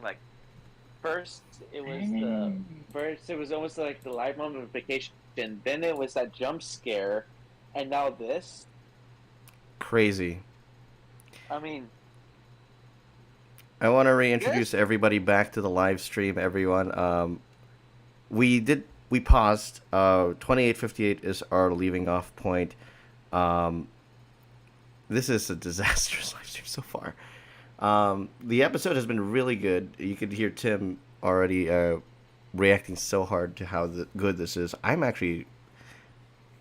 Like first, it was the Dang. first it was almost like the live mummification. Then it was that jump scare, and now this. Crazy. I mean, I want to this. reintroduce everybody back to the live stream, everyone. We paused. 28:58 is our leaving off point. Um, this is a disastrous live stream so far. The episode has been really good. You could hear Tim already reacting so hard to how good this is. I'm actually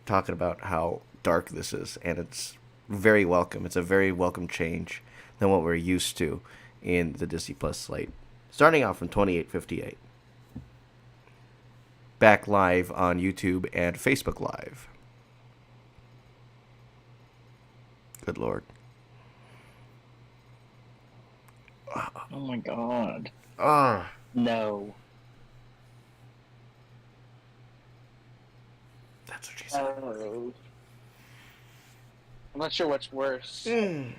talking about how dark this is, and it's very welcome. It's a very welcome change than what we're used to in the Disney Plus slate. Starting off from 28:58. Back live on YouTube and Facebook Live. Good lord. Oh my god. Ah, No. that's what she said. I'm not sure what's worse. Mm.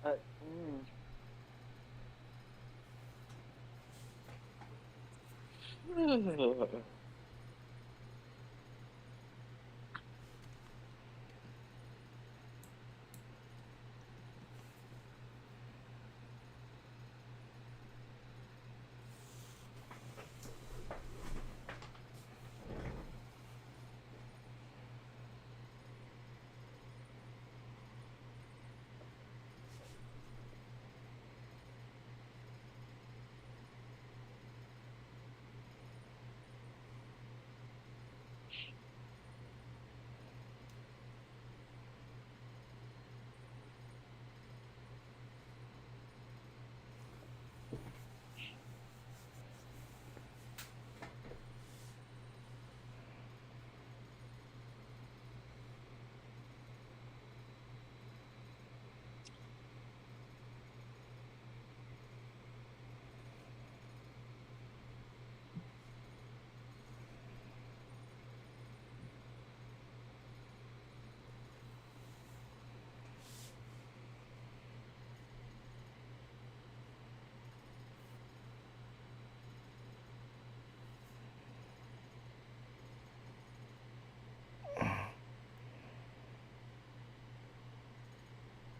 Uh, mm.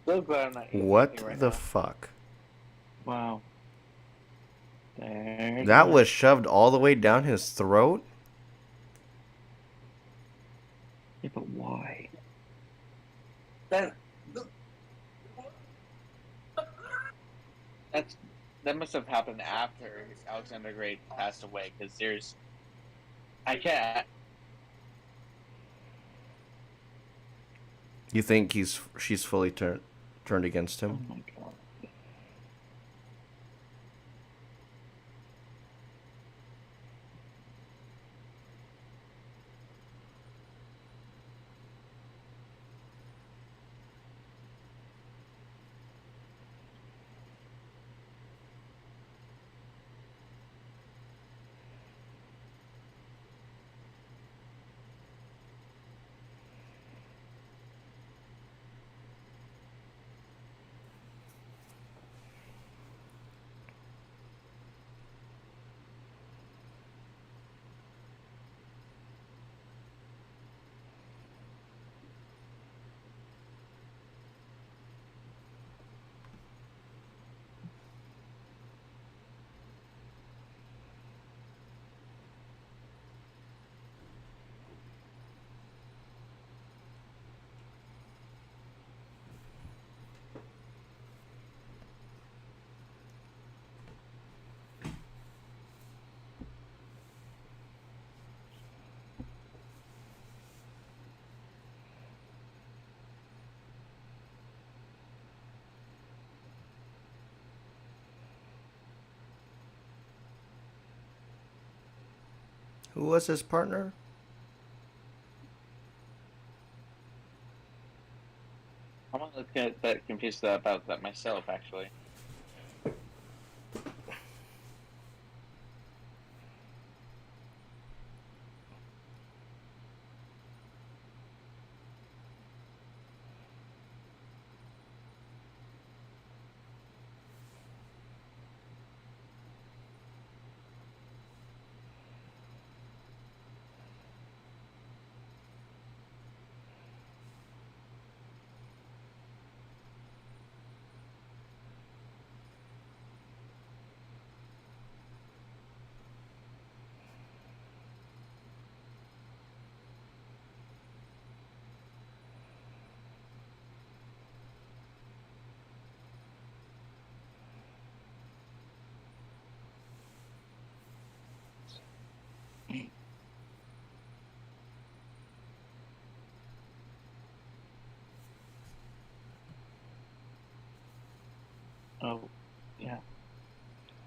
So glad I'm not eating anything What right the now. fuck? Wow. There it That is. was shoved all the way down his throat? Yeah, but why? That that's that must have happened after Alexander Great passed away because there's I can't. You think she's fully turned against Oh him? my god. Who was his partner? I'm gonna get that confused about that myself actually.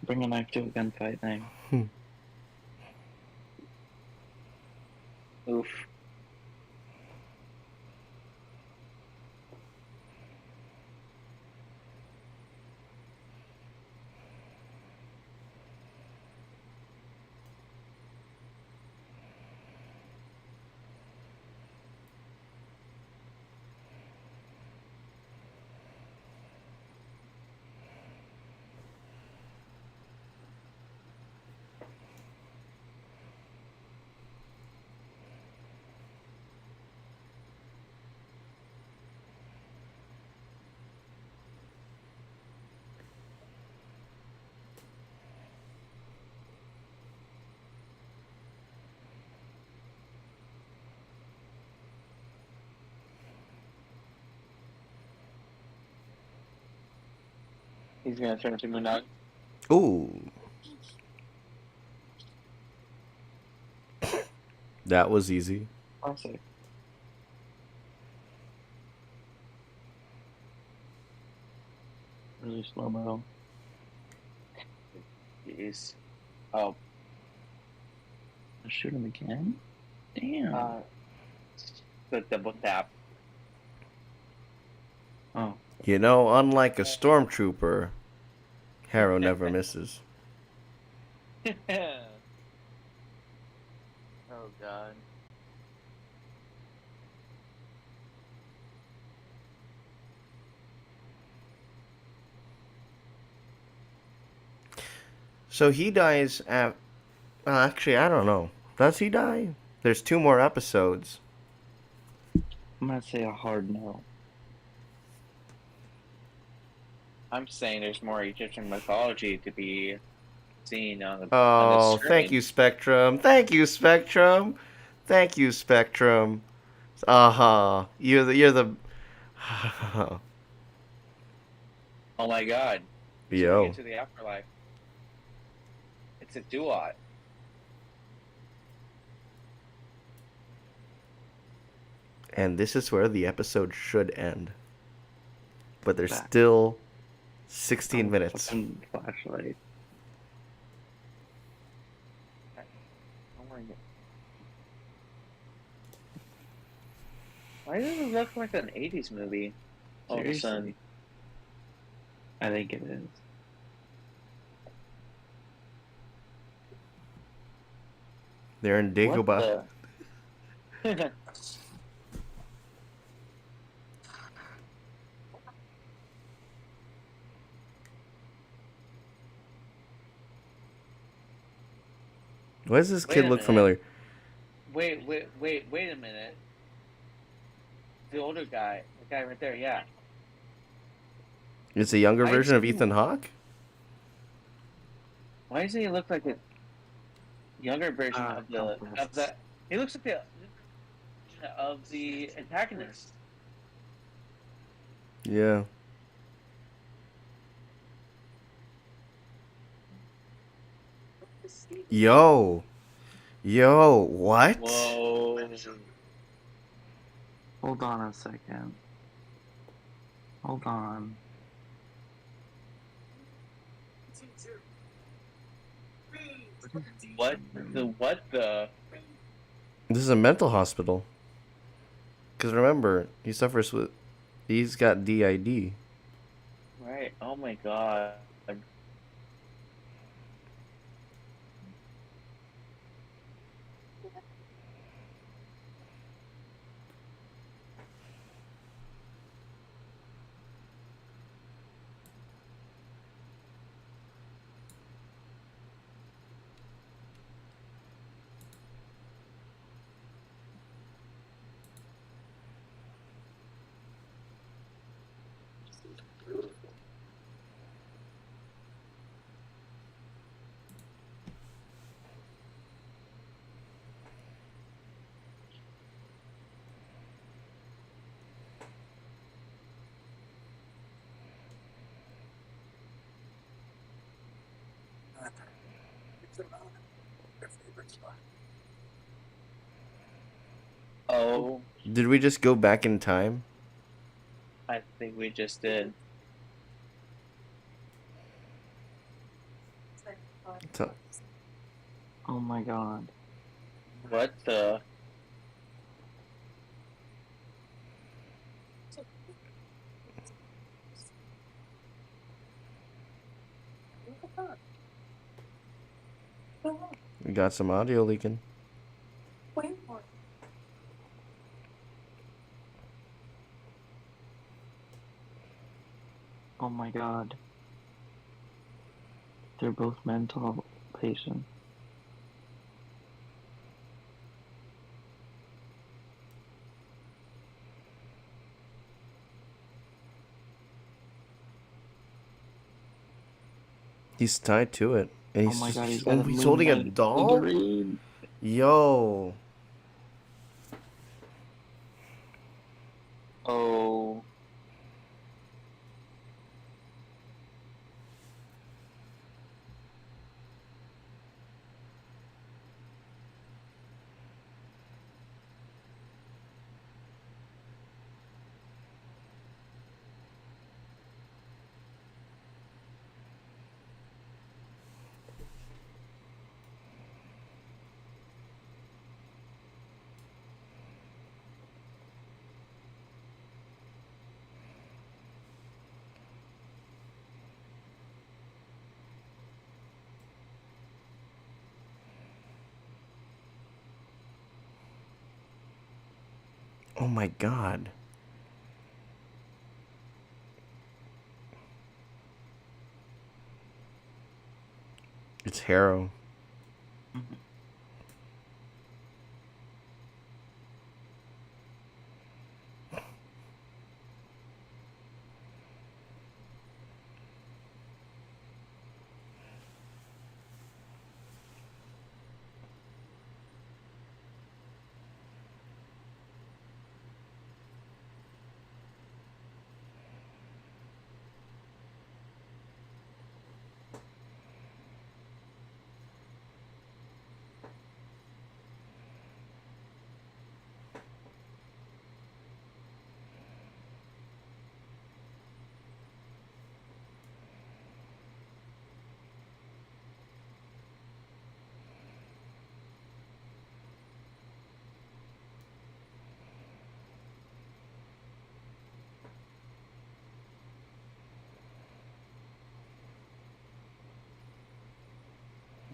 Bring a knife to a gunfight thing. Oof. He's gonna turn to Moondog. Ooh. That was easy. Classic. Really slow mo. Jeez. Oh. Shoot him again? Damn. The double tap. Oh. You know, unlike a stormtrooper, Harrow never misses. Oh god. So he dies at. Well, actually, I don't know. Does he die? There's 2 more episodes. I'm gonna say a hard no. I'm saying there's more Egyptian mythology to be seen on the Oh, screen. thank you, Spectrum. Thank you, Spectrum. Thank you, Spectrum. You're the. Oh my god. He's Yo. going into the afterlife. It's a duot. And this is where the episode should end. But there's Back. still 16 minutes. Fucking flashlight. Oh my god. Why does it look like an 80s movie? All of a sudden. Seriously? I think it is. They're in Dagobah. What the? Why does this Wait kid a look minute. familiar? Wait a minute. The older guy, the guy right there, yeah. It's a younger Why version of is he- Ethan Hawke? Why does he look like a younger version of the contrast. he looks like the of the antagonist. Yeah. Yo. What? Whoa. Hold on a second. Hold on. What the This is a mental hospital. Because remember, he's got DID. right, oh my god. Oh, Did we just go back in time? I think we just did. So, Oh my god. What the? we got some audio leaking. Oh my god. They're both mental patients. He's tied to it. And Oh my god, he's got oh, a he's holding a midnight doll? figurine. Yo. Oh. Oh my god. It's Harrow. Mhm.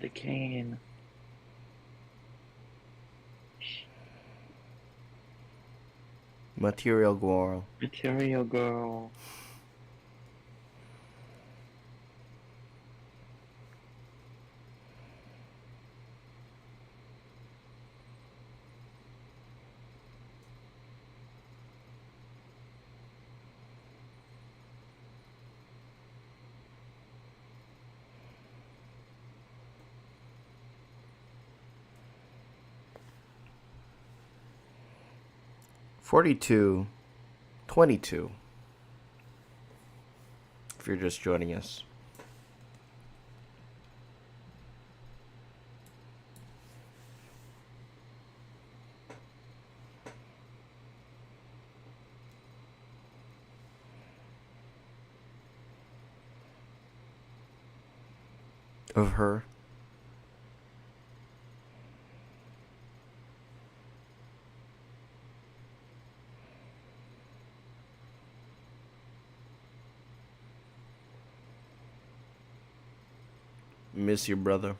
'The cane. Material Girl. Material girl. $42.22. If you're just joining us. Of her. Miss your brother.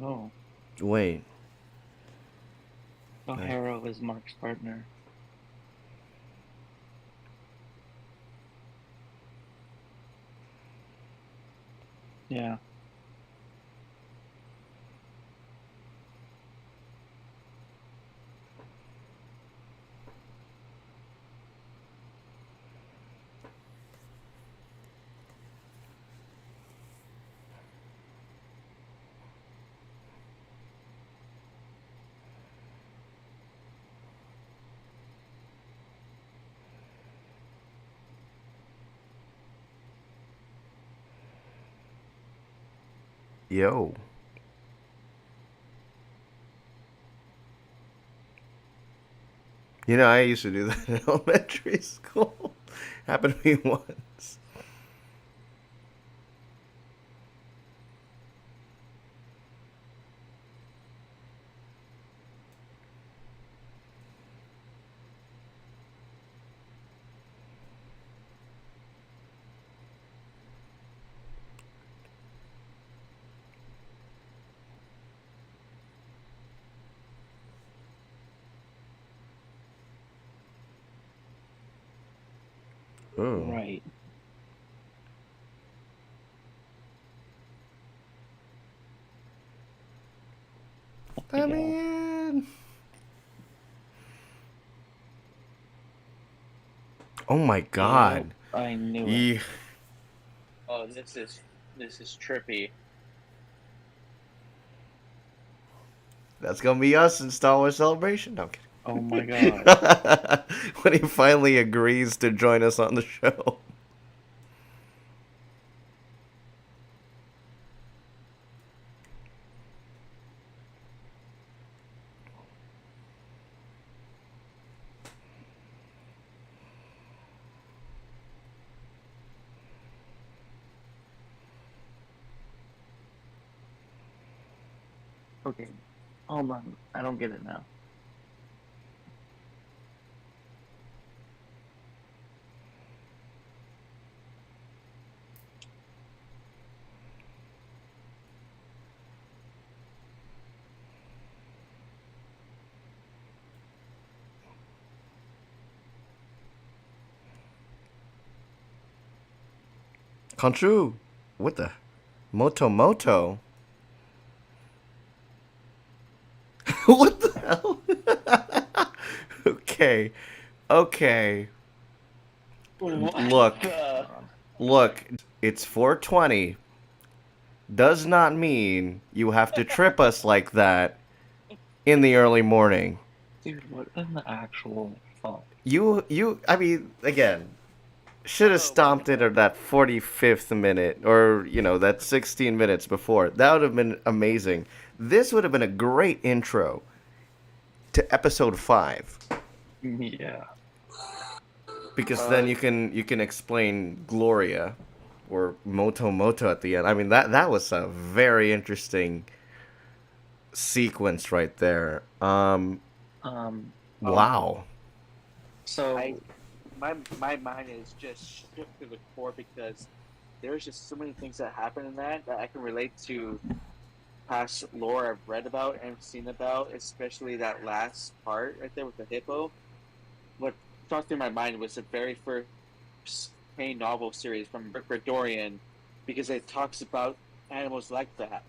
Oh. Wait. Oh, Harrow is Mark's partner. Yeah. Yo. You know, I used to do that in elementary school. Happened to me once. Oh. Right. I mean, oh my god. Yep, I knew it. Yeah. Oh, this is trippy. That's gonna be us in Star Wars Celebration. No, I'm kidding. Oh my god. When he finally agrees to join us on the show. Okay. Hold on. I don't get it now. Contrue. What the? Moto. What the hell? Okay. Okay. Look. Look. It's 420. Does not mean you have to trip us like that in the early morning. Dude, what in the actual fuck? I mean, again, should have stomped it at that 45th minute or, that 16 minutes before. That would have been amazing. This would have been a great intro to episode 5. Yeah. Because then you can explain Gloria or Moto at the end. I mean, that was a very interesting sequence right there. Wow. So My mind is just shook to the core because there's just so many things that happen in that I can relate to past lore I've read about and seen about, especially that last part right there with the hippo. What shot through my mind was the very first main novel series from Rick Dorian, because it talks about animals like that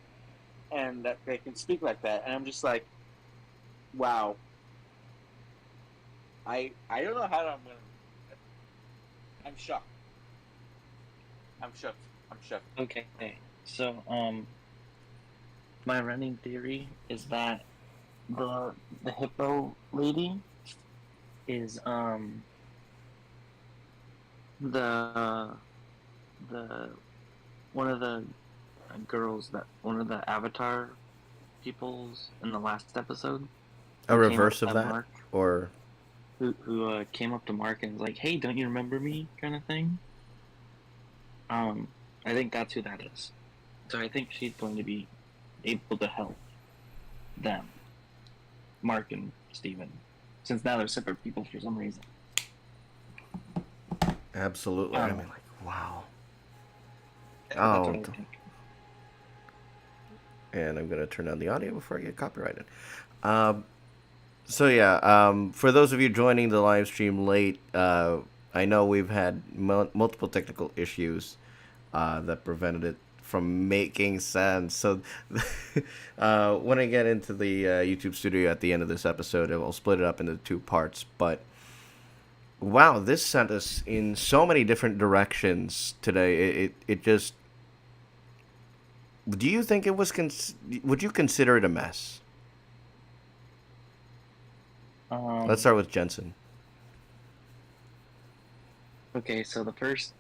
and that they can speak like that, and I'm just like, wow. I don't know how I'm gonna. I'm shocked. I'm shook. I'm shook. okay. So my running theory is that the hippo lady is the one of the girls that one of the Avatar peoples in the last episode. A who came reverse up of to that? Mark, Or who came up to Mark and was like, "Hey, don't you remember me?" kind of thing. I think that's who that is. So I think she's going to be able to help them, Mark and Steven, since now they're separate people for some reason. absolutely. I mean, like, wow. That's what Oh, I think. and I'm gonna turn down the audio before I get copyrighted. So yeah, for those of you joining the live stream late, I know we've had multiple technical issues that prevented it from making sense. So, when I get into the YouTube studio at the end of this episode, we'll split it up into two parts. But wow, this sent us in so many different directions today. It just. Do you think it was? Would you consider it a mess? Let's start with Jensen. Okay, so the first,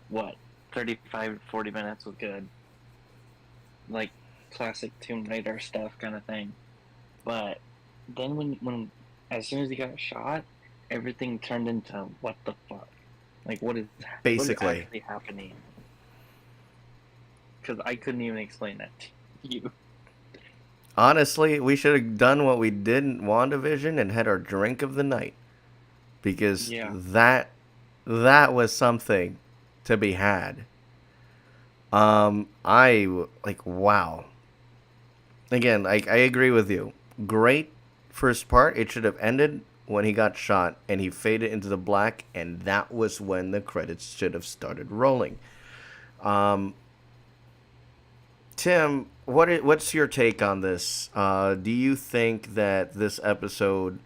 35, 40 minutes was good. Like, classic Tomb Raider stuff kind of thing. But then when as soon as he got shot, everything turned into what the fuck? Like, what is Basically actually happening? Because I couldn't even explain that to you. Honestly, we should have done what we did in WandaVision and had our drink of the night. Because that was something to be had. Wow. Again, I agree with you. Great first part. It should have ended when he got shot and he faded into the black, and that was when the credits should have started rolling. Tim, what's your take on this? Do you think that this episode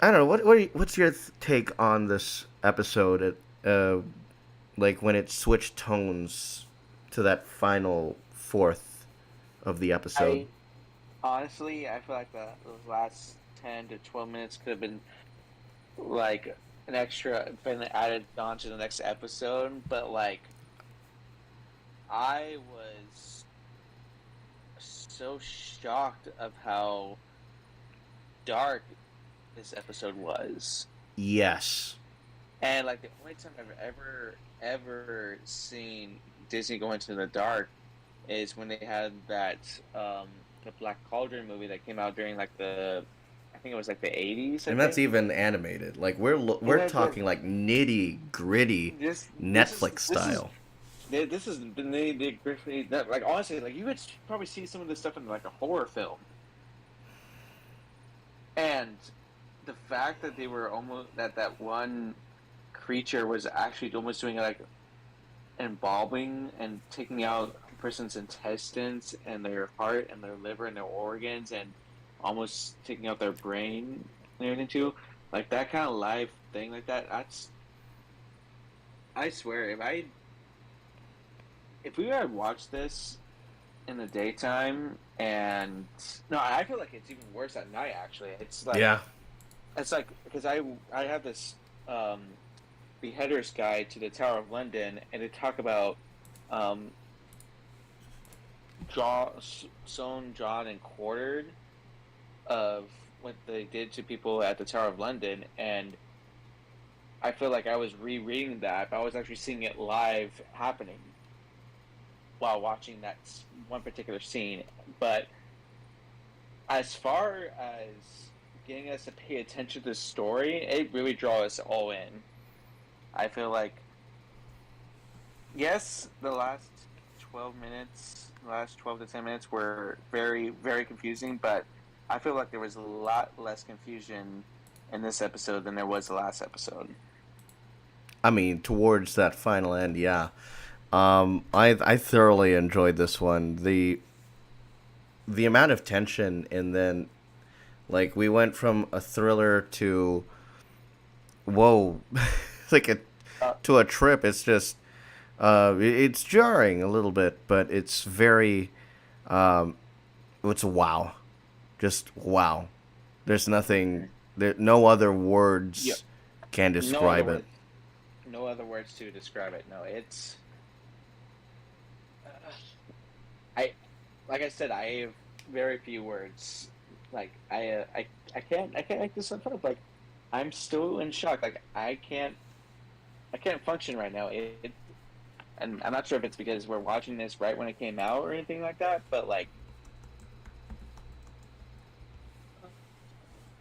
I don't know. What's your take on this episode? Like when it switched tones to that final fourth of the episode. Honestly, I feel like the last 10 to 12 minutes could have been like an extra been added on to the next episode, but like I was so shocked of how dark this episode was. Yes. And like the only time I've ever seen Disney go into the dark is when they had that the Black Cauldron movie that came out during like I think it was like the 80s. And that's even animated. Like we're talking like nitty gritty Netflix style. This is nitty gritty. Like honestly, like you would probably see some of this stuff in like a horror film. And the fact that they were almost that one creature was actually almost doing like embalming and taking out a person's intestines and their heart and their liver and their organs and almost taking out their brain and everything too, like that kind of live thing like that. I swear, if we had watched this in the daytime, and no, I feel like it's even worse at night. Actually, it's like it's like because I have this beheader's guide to the Tower of London, and they talk about sewn, drawn, and quartered of what they did to people at the Tower of London, and I feel like I was rereading that, but I was actually seeing it live happening while watching that one particular scene. But as far as getting us to pay attention to the story, it really draws us all in. I feel like, yes, the last 12 to 10 minutes were very, very confusing, but I feel like there was a lot less confusion in this episode than there was the last episode. I mean, towards that final end, yeah. I thoroughly enjoyed this one. The amount of tension, and then like we went from a thriller to whoa, like to a trip. It's just it's jarring a little bit, but it's very it's wow, just wow. There's nothing, no other words can describe it. No other words to describe it. No, it's. Like I said, I have very few words. Like I can't make this up. Like I'm still in shock. Like I can't function right now. And I'm not sure if it's because we're watching this right when it came out or anything like that. But like,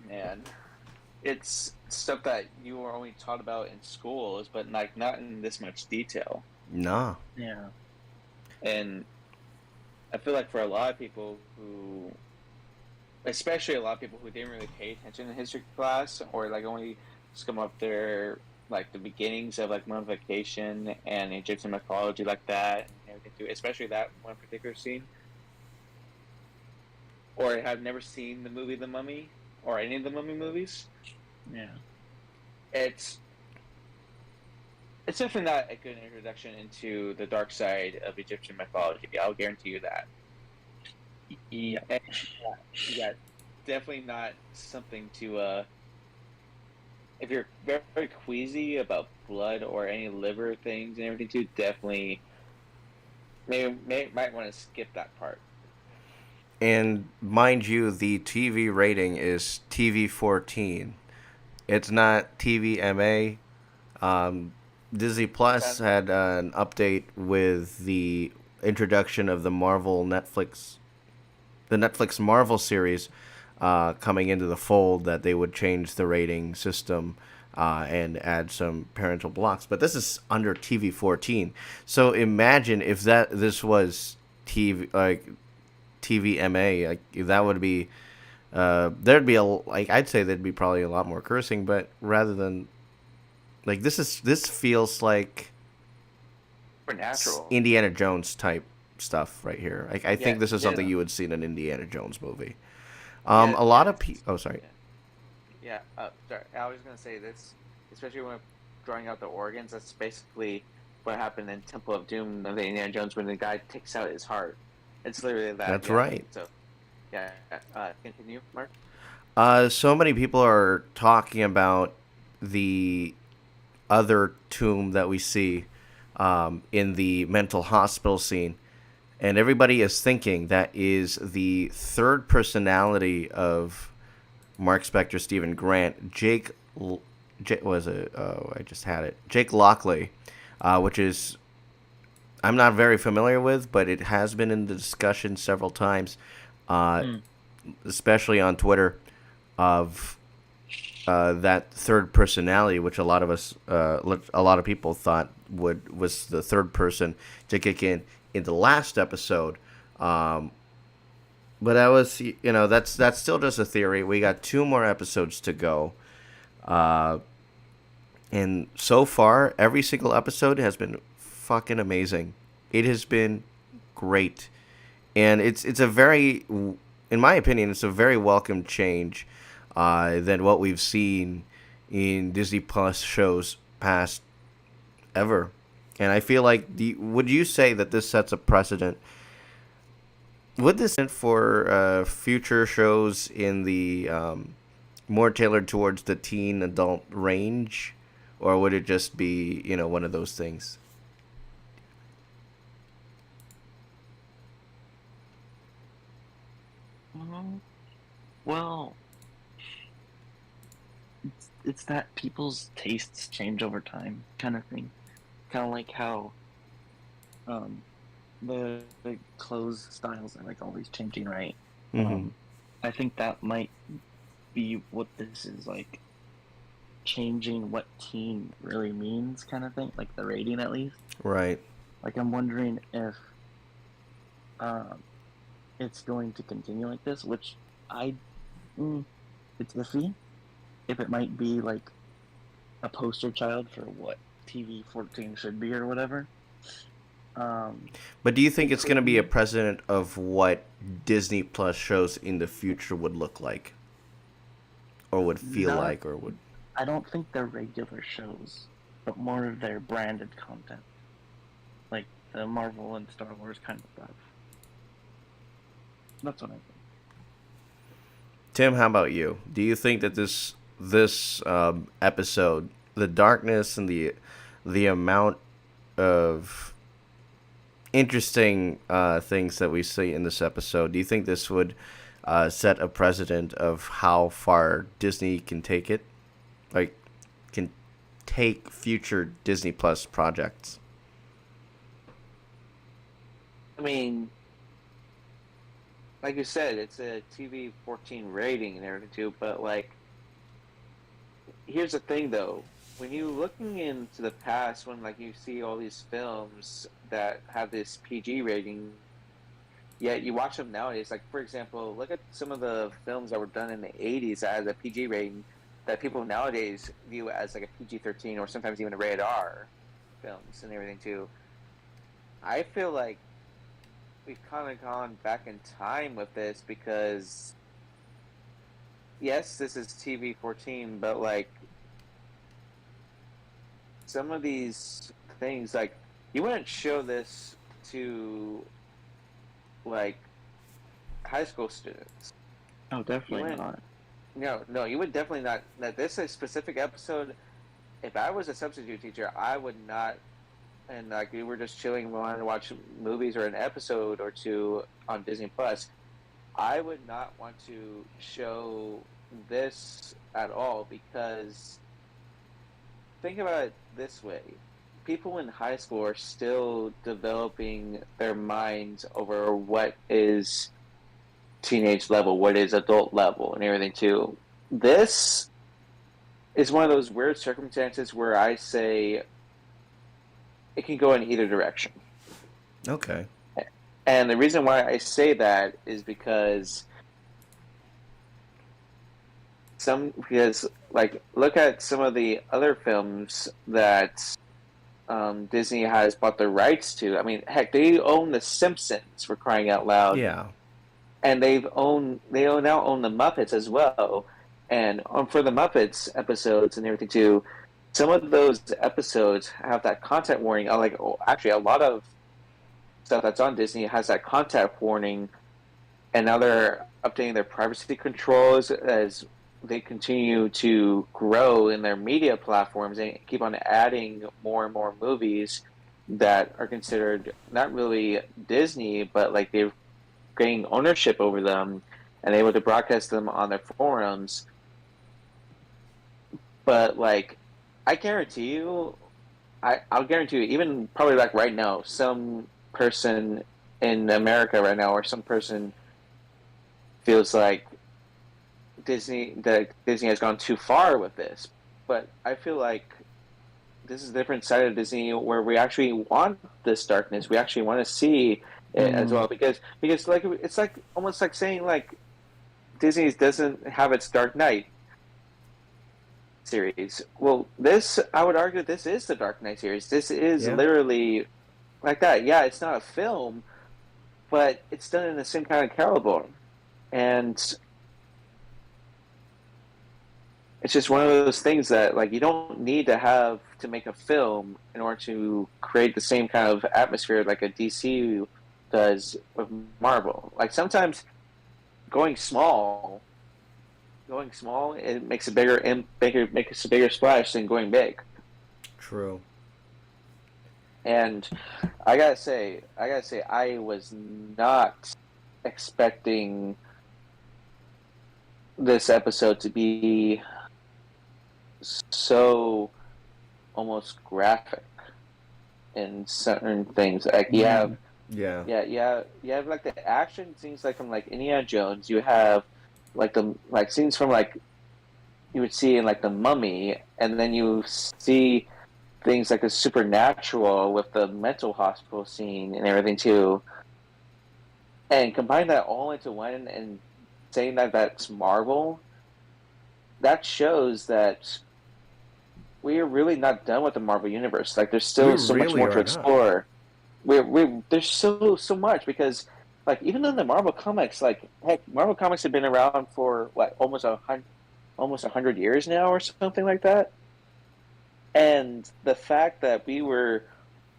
man, it's stuff that you were only taught about in schools, but like not in this much detail. Nah. Yeah. And I feel like for a lot of people who, especially a lot of people who didn't really pay attention in history class, or like only skim up their like the beginnings of like mummification and Egyptian mythology like that and everything too, especially that one particular scene. Or have never seen the movie The Mummy or any of the Mummy movies, Yeah. it's it's definitely not a good introduction into the dark side of Egyptian mythology. I'll guarantee you that. Yeah. And, yeah, definitely not something to if you're very, very queasy about blood or any liver things and everything too, definitely might want to skip that part. And mind you, the TV rating is TV 14. It's not TVMA. Um, Disney Plus had an update with the introduction of the Netflix Marvel series coming into the fold, that they would change the rating system and add some parental blocks. But this is under TV 14. So imagine if this was TV like TVMA, like that would be there'd be I'd say there'd be probably a lot more cursing, but rather than like this feels like Supernatural. Indiana Jones type stuff right here. Like I think this is something Yeah. you would see in an Indiana Jones movie. Yeah, A lot of people. Oh, sorry. Sorry. I was gonna say this, especially when drawing out the organs. That's basically what happened in Temple of Doom of the Indiana Jones when the guy takes out his heart. It's literally that. That's Yeah. right. So, yeah. Continue, Mark. So many people are talking about the other tomb that we see in the mental hospital scene, and everybody is thinking that is the third personality of Mark Spector, Stephen Grant, was it? Oh, I just had it. Jake Lockley, which is I'm not very familiar with, but it has been in the discussion several times, uh, Hmm. especially on Twitter, of that third personality, which a lot of people thought was the third person to kick in the last episode. Um, but that's still just a theory. We got 2 more episodes to go, uh, and so far every single episode has been fucking amazing. It has been great, and it's a very, in my opinion, it's a very welcome change than what we've seen in Disney Plus shows past ever. And I feel like, would you say that this sets a precedent? Would this for future shows in the more tailored towards the teen adult range, or would it just be one of those things? Well, it's that people's tastes change over time, kind of thing. Kind of like how um, the clothes styles are like always changing, right? Mm-hmm. I think that might be what this is like, changing what teen really means, kind of thing. Like the rating, at least. Right. Like I'm wondering if it's going to continue like this, which it's iffy. If it might be like a poster child for what TV 14 should be or whatever. But do you think it's going to be a precedent of what Disney Plus shows in the future would look like, or would feel like, or would? I don't think they're regular shows, but more of their branded content, like the Marvel and Star Wars kind of stuff. That's what I think. Tim, how about you? Do you think that this episode, the darkness and the amount of interesting things that we see in this episode, do you think this would set a precedent of how far Disney can take it? Like, can take future Disney Plus projects? I mean, like you said, it's a TV 14 rating and everything too. But like, here's the thing though: when you looking into the past, when like you see all these films that have this PG rating, yet you watch them nowadays. Like for example, look at some of the films that were done in the '80s that had a PG rating. that people nowadays view as like a PG-13 or sometimes even a rated R films and everything too. I feel like we've kind of gone back in time with this because yes, this is TV-14, but like some of these things, like you wouldn't show this to like high school students. Oh, You definitely wouldn't. not. No, you would definitely not. That this is a specific episode. If I was a substitute teacher, I would not. And like we were just chilling, wanting to watch movies or an episode or two on Disney Plus, I would not want to show this at all because think about it this way: people in high school are still developing their minds over what is teenage level, what is adult level, and everything too. This is one of those weird circumstances where I say it can go in either direction. Okay. And the reason why I say that is because like look at some of the other films that Disney has bought the rights to. I mean, heck, they own The Simpsons for crying out loud. Yeah. And they now own the Muppets as well. And for the Muppets episodes and everything too, some of those episodes have that content warning. Actually, a lot of stuff that's on Disney has that content warning, and now they're updating their privacy controls as they continue to grow in their media platforms and keep on adding more and more movies that are considered not really Disney, but like they're gaining ownership over them and able to broadcast them on their forums. But like, I guarantee you, I'll guarantee you, even probably like right now, some person in America right now, or some person feels like Disney has gone too far with this. But I feel like this is a different side of Disney where we actually want this darkness. We actually want to see it as well because like it's like almost like saying like Disney doesn't have its Dark Knight series. Well, this I would argue this is the Dark Knight series. This is literally like that. Yeah, it's not a film, but it's done in the same kind of caliber, and it's just one of those things that like you don't need to have to make a film in order to create the same kind of atmosphere like a DC does with Marvel. Like sometimes going small, it makes a bigger splash than going big. True. And I gotta say, I was not expecting this episode to be so almost graphic in certain things. Like you have like the action scenes like from like Indiana Jones. You have like the scenes from like you would see in like the Mummy, and then you see things like the supernatural with the mental hospital scene and everything too. And combine that all into one and saying that that's Marvel, that shows that we are really not done with the Marvel universe. Like there's still so much more to explore. There's so much because like even in the Marvel comics, like heck, Marvel comics have been around for what almost 100 years now or something like that. And the fact that we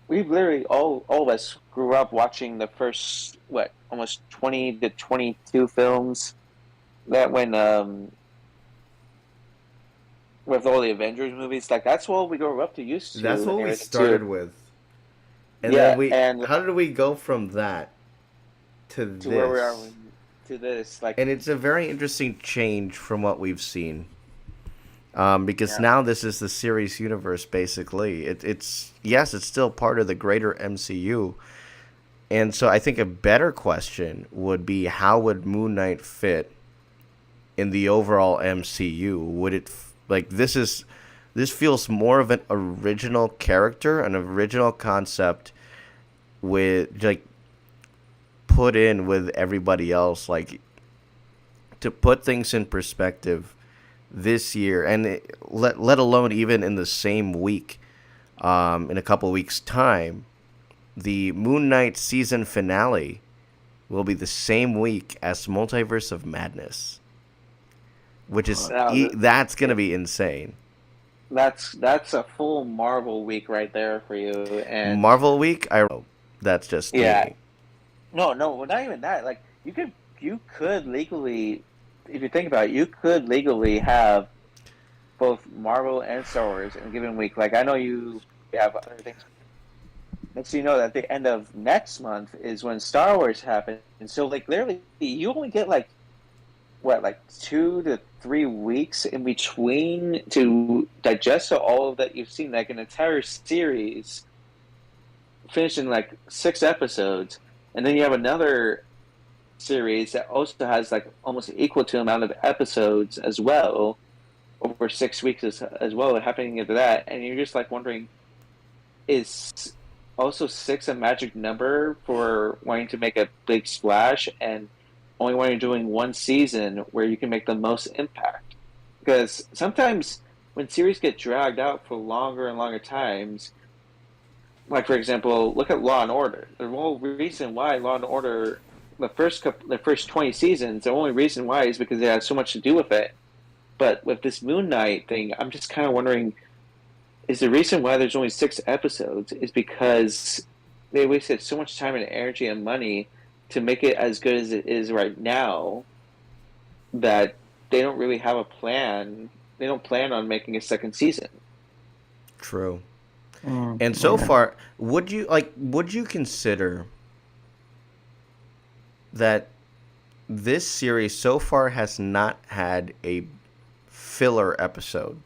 literally all of us grew up watching the first almost 20 to 22 films that when with all the Avengers movies, like that's what we grew up to used to. That's what we started with. And then how did we go from that to this? Where we are to this? Like, and it's a very interesting change from what we've seen. Because now this is the series universe, basically. It's still part of the greater MCU. And so I think a better question would be, how would Moon Knight fit in the overall MCU? Would it this feels more of an original character, an original concept with like put in with everybody else, like to put things in perspective. this year, and let alone even in the same week, in a couple of weeks' time, the Moon Knight season finale will be the same week as Multiverse of Madness, which is that's gonna be insane. That's a full Marvel week right there for you. And Marvel week, that's just me. No, not even that. Like you could legally, if you think about it, you could legally have both Marvel and Star Wars in a given week. Like I know you have other things. Next thing you know, at the end of next month is when Star Wars happens, and so like literally you only get like 2 to 3 weeks in between to digest all of that you've seen, like an entire series finished in like 6 episodes, and then you have another series that also has like almost equal to amount of episodes as well over 6 weeks as well happening into that, and you're just like wondering, is also 6 a magic number for wanting to make a big splash and only when you're doing one season where you can make the most impact? Because sometimes when series get dragged out for longer and longer times, like for example, look at Law and Order. The whole reason why Law and Order, the first 20 seasons, the only reason why is because they had so much to do with it. But with this Moon Knight thing, I'm just kind of wondering, is the reason why there's only 6 episodes is because they wasted so much time and energy and money to make it as good as it is right now that they don't really have a plan. They don't plan on making a second season. True. And so far, would you consider that this series so far has not had a filler episode?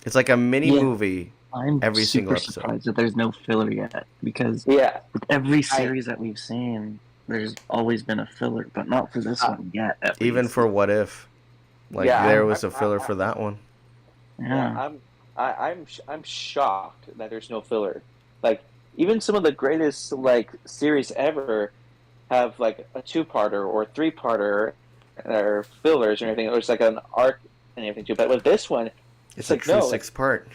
It's like a mini movie. I'm every single episode. Surprised that there's no filler yet, because with every series that we've seen, there's always been a filler, but not for this one yet. Even for What If, there was a filler for that one. Yeah, I'm shocked that there's no filler. Like even some of the greatest series ever have like a 2-parter or 3-parter or fillers or anything. It was like an arc and everything too. But with this one, it's like true 6-part.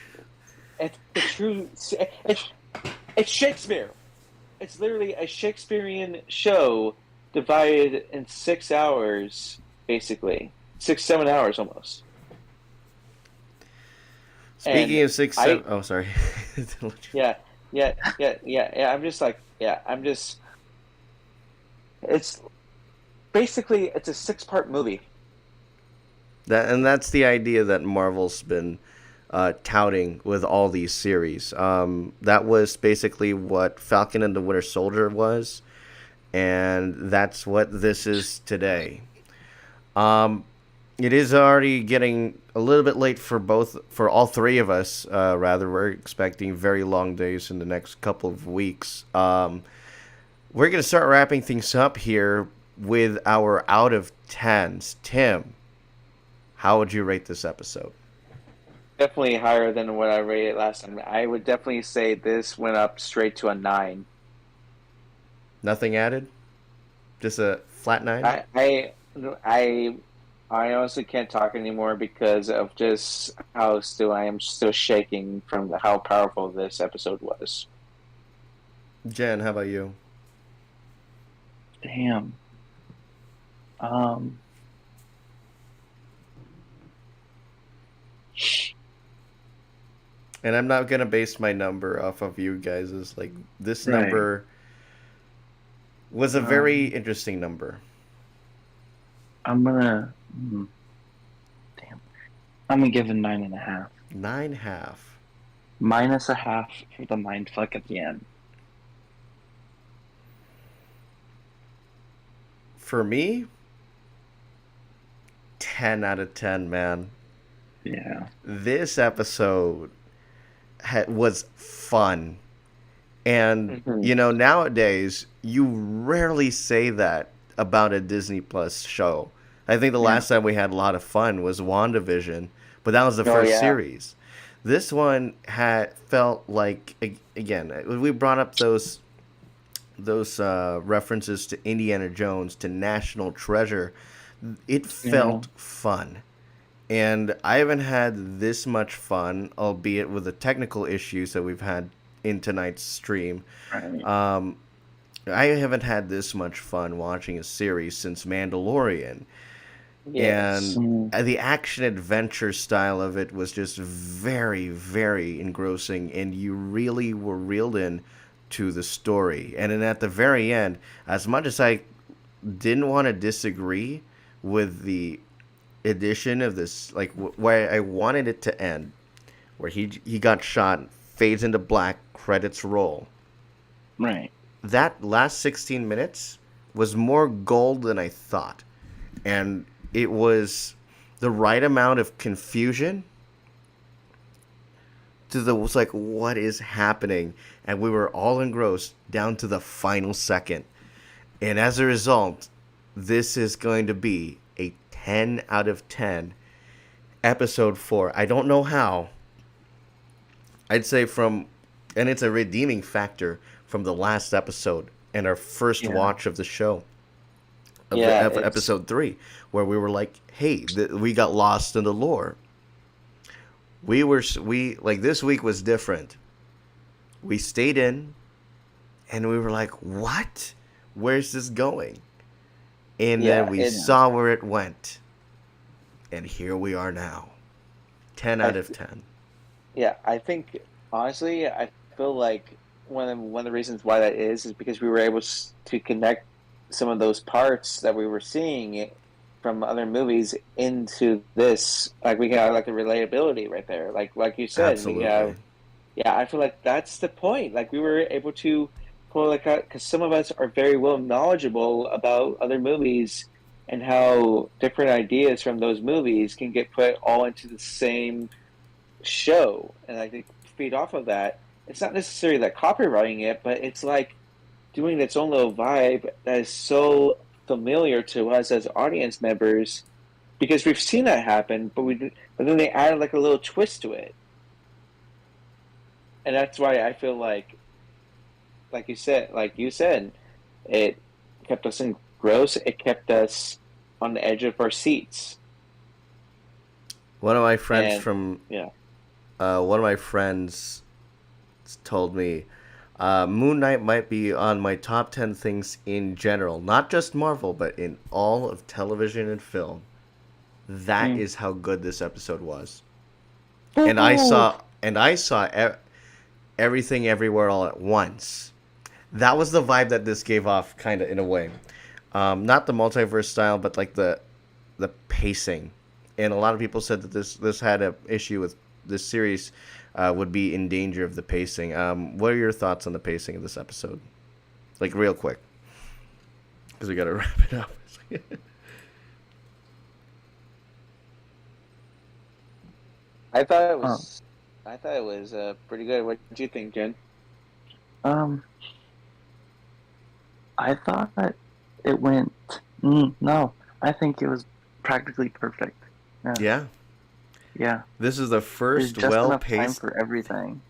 It's the true. It's Shakespeare. It's literally a Shakespearean show divided in 6 hours, basically 6-7 hours almost. Speaking of 6, 7, oh sorry. Yeah. It's basically it's a 6-part movie. That's the idea that Marvel's been touting with all these series. That was basically what Falcon and the Winter Soldier was, and that's what this is today. It is already getting a little bit late for all three of us. We're expecting very long days in the next couple of weeks. We're going to start wrapping things up here with our out of 10s. Tim, how would you rate this episode? Definitely higher than what I rated last time. I would definitely say this went up straight to a 9. Nothing added? Just a flat 9? I honestly can't talk anymore because of just how I am still shaking from how powerful this episode was. Jen, how about you? Damn. And I'm not going to base my number off of you guys. This number was a very interesting number. I'm gonna give it 9.5. 9.5. Minus a half for the mindfuck at the end. For me, 10 out of 10, man. Yeah. This episode was fun. And, nowadays, you rarely say that about a Disney Plus show. I think the last time we had a lot of fun was WandaVision, but that was the first series. This one felt like, again, we brought up those references to Indiana Jones, to National Treasure. It felt fun. And I haven't had this much fun, albeit with the technical issues that we've had in tonight's stream. Right. I haven't had this much fun watching a series since Mandalorian. Yes. And the action adventure style of it was just very, very engrossing, and you really were reeled in to the story. And then at the very end, as much as I didn't want to disagree with the edition of this, like where I wanted it to end, where he got shot, fades into black, credits roll. Right. That last 16 minutes was more gold than I thought. And it was the right amount of confusion to the was like, what is happening? And we were all engrossed down to the final second. And as a result, this is going to be a 10 out of 10 episode 4. I don't know how. I'd say and it's a redeeming factor from the last episode and our first watch of the show. Episode 3, where we were like, hey, we got lost in the lore. We like, this week was different. We stayed in, and we were like, what? Where's this going? And then we saw where it went. And here we are now. 10 out of 10. Yeah, I think, honestly, I feel like one of the reasons why that is because we were able to connect some of those parts that we were seeing from other movies into this. Like, we got like a relatability right there. Like you said, absolutely. I feel like that's the point. Like, we were able to pull like because some of us are very well knowledgeable about other movies and how different ideas from those movies can get put all into the same show, and I think feed off of that. It's not necessarily like copywriting it, but it's like doing its own little vibe that is so familiar to us as audience members because we've seen that happen, but then they added like a little twist to it, and that's why I feel like you said, it kept us engrossed. It kept us on the edge of our seats. One of my friends one of my friends told me Moon Knight might be on my top 10 things in general, not just Marvel, but in all of television and film. That is how good this episode was. And I saw everything everywhere all at once. That was the vibe that this gave off, kind of, in a way. Not the multiverse style, but like the pacing. And a lot of people said that this had an issue with this series would be in danger of the pacing. What are your thoughts on the pacing of this episode? Like, real quick, because we got to wrap it up. I thought it was pretty good. What did you think, Jen? I thought it went. No, I think it was practically perfect. Yeah. Yeah. This is the first just well-paced. Enough time for everything.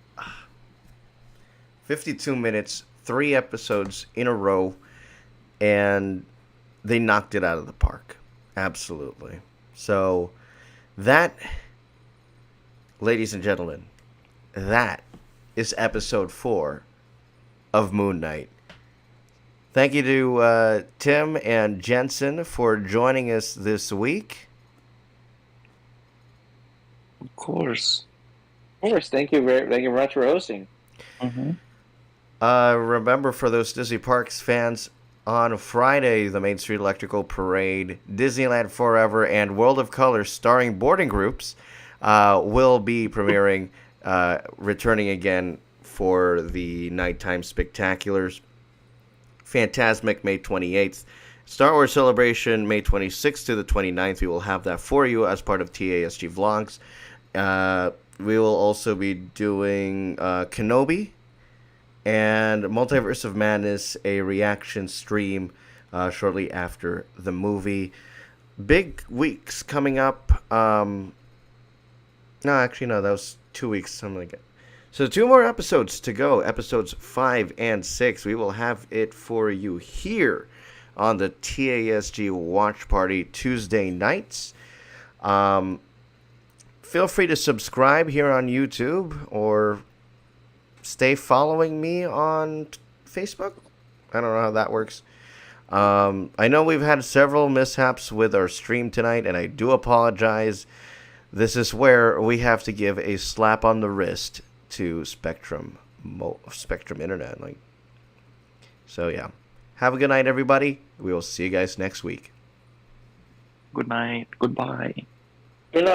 52 minutes, 3 episodes in a row, and they knocked it out of the park. Absolutely. So that, ladies and gentlemen, that is episode 4 of Moon Knight. Thank you to Tim and Jensen for joining us this week. Of course. Thank you very much for hosting. Mm-hmm. Remember, for those Disney Parks fans, on Friday, the Main Street Electrical Parade, Disneyland Forever, and World of Color, starring boarding groups, will be premiering, returning again for the nighttime spectaculars. Phantasmic, May 28th. Star Wars Celebration, May 26th to the 29th. We will have that for you as part of TASG Vlogs. We will also be doing Kenobi and Multiverse of Madness, a reaction stream shortly after the movie. Big weeks coming up. No, that was 2 weeks, something like that. So 2 more episodes to go, episodes 5 and 6. We will have it for you here on the TASG Watch Party Tuesday nights. feel free to subscribe here on YouTube or stay following me on Facebook. I don't know how that works. I know we've had several mishaps with our stream tonight, and I do apologize. This is where we have to give a slap on the wrist to Spectrum Internet. So yeah. Have a good night, everybody. We will see you guys next week. Good night. Goodbye. Good night.